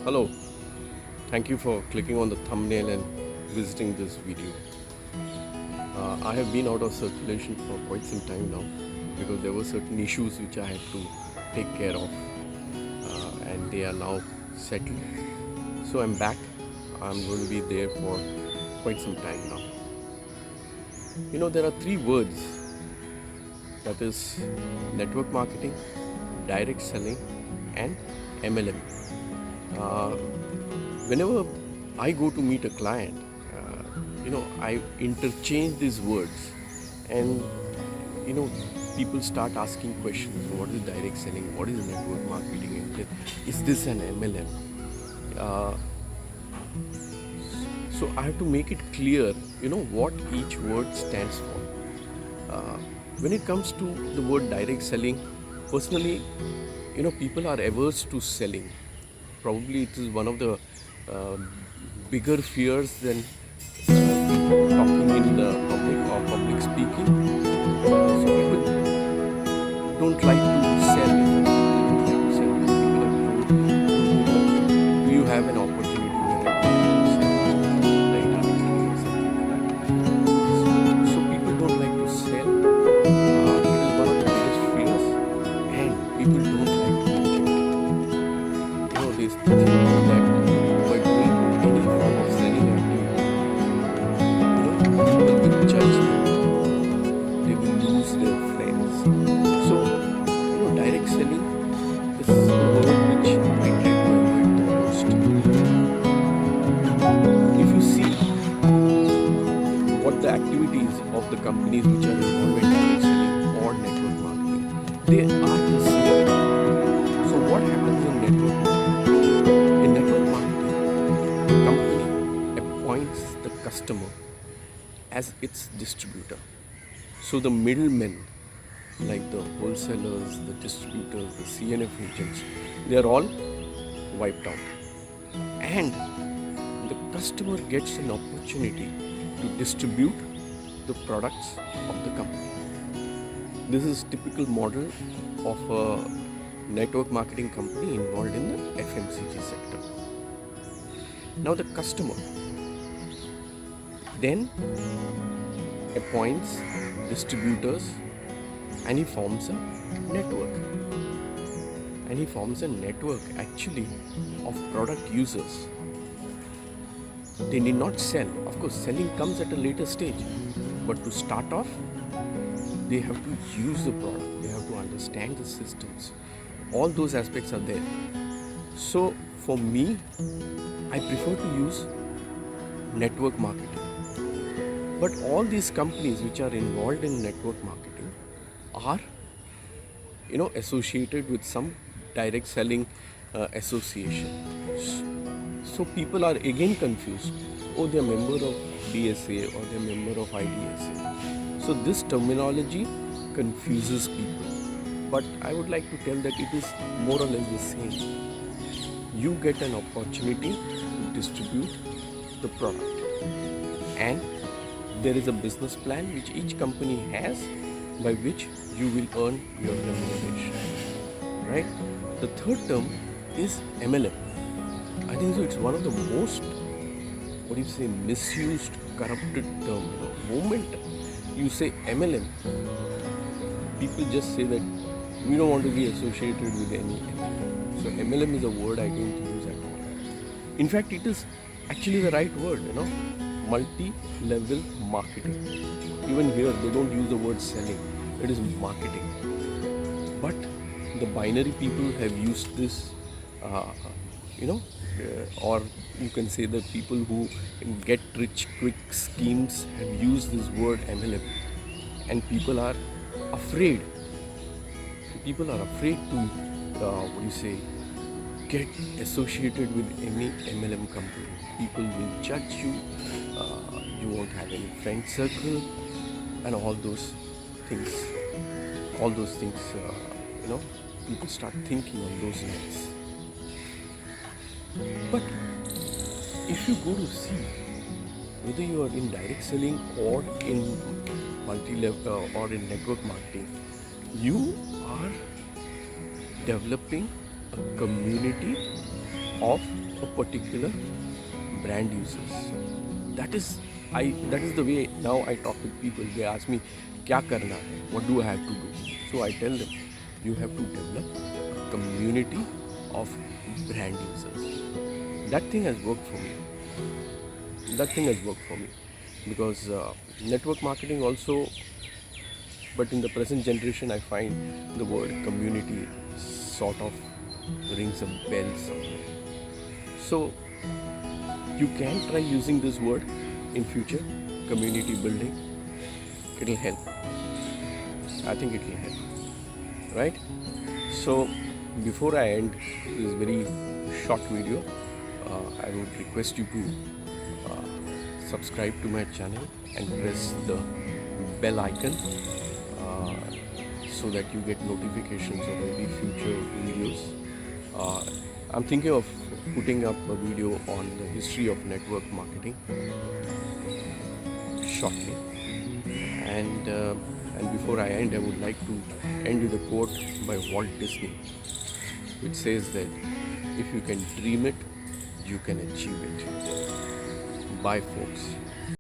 Hello, thank you for clicking on the thumbnail and visiting this video. I have been out of circulation for quite some time now because there were certain issues which I had to take care of, and they are now settled. So I'm back. I'm going to be there for quite some time now. There are three words, that is network marketing, direct selling, and MLM. Uh, Whenever I go to meet a client, I interchange these words, and people start asking questions. What is direct selling? What is network marketing? And is this an MLM? Uh, so I have to make it clear, what each word stands for. When it comes to the word direct selling, personally, people are averse to selling. Probably it is one of the uh, bigger fears than talking in the public or public speaking. So people don't like to sell. They don't like to sell. People are told, do you have an opportunity where I can sell directly or something like that? So people don't like to sell. It is one of the biggest fears, and people don't like to reject. They think that by doing any form of selling activity, people will judge them. They will lose their friends. So, direct selling is the word which I get to avoid the most. If you see what the activities of the companies which are involved in direct selling or network marketing, they are the same. So, what happens in network marketing? In network marketing, the company appoints the customer as its distributor. So the middlemen, like the wholesalers, the distributors, the CNF agents, they are all wiped out. And the customer gets an opportunity to distribute the products of the company. This is typical model of a network marketing company involved in the FMCG sector. Now the customer then appoints distributors, and he forms a network. And he forms a network actually of product users. They need not sell. Of course, selling comes at a later stage. But to start off, they have to use the product. They have to understand the systems. All those aspects are there. So for me, I prefer to use network marketing. But all these companies which are involved in network marketing are, associated with some direct selling association. So people are again confused. Oh, they're member of DSA or they're member of IDSA. So this terminology confuses people. But I would like to tell that it is more or less the same. You get an opportunity to distribute the product, and there is a business plan which each company has, by which you will earn your remuneration, right? The third term is MLM. I think so it's one of the most, misused, corrupted term. Moment you say MLM, people just say that we don't want to be associated with any MLM. So MLM is a word I don't use at all. In fact, it is actually the right word, multi-level marketing. Even here, they don't use the word selling. It is marketing. But the binary people have used this, or you can say that people who get rich quick schemes have used this word MLM. And people are afraid. People are afraid to, get associated with any MLM company. People will judge you. You won't have any friend circle, and all those things. People start thinking on those lines. But if you go to see whether you are in direct selling or in multi-level or in network marketing, you are developing a community of a particular brand users. That is the way now I talk with people. They ask me, "Kya karna hai? What do I have to do?" So I tell them, you have to develop a community of brand users. That thing has worked for me. Because network marketing also, but in the present generation, I find the word community sort of rings a bell somewhere. So you can try using this word in future. Community building, it'll help. I think it will help, right? So before I end this very short video, I would request you to subscribe to my channel and press the bell icon, so that you get notifications of every future videos. I'm thinking of putting up a video on the history of network marketing shortly. And before I end, I would like to end with a quote by Walt Disney, which says that if you can dream it, you can achieve it. Bye, folks.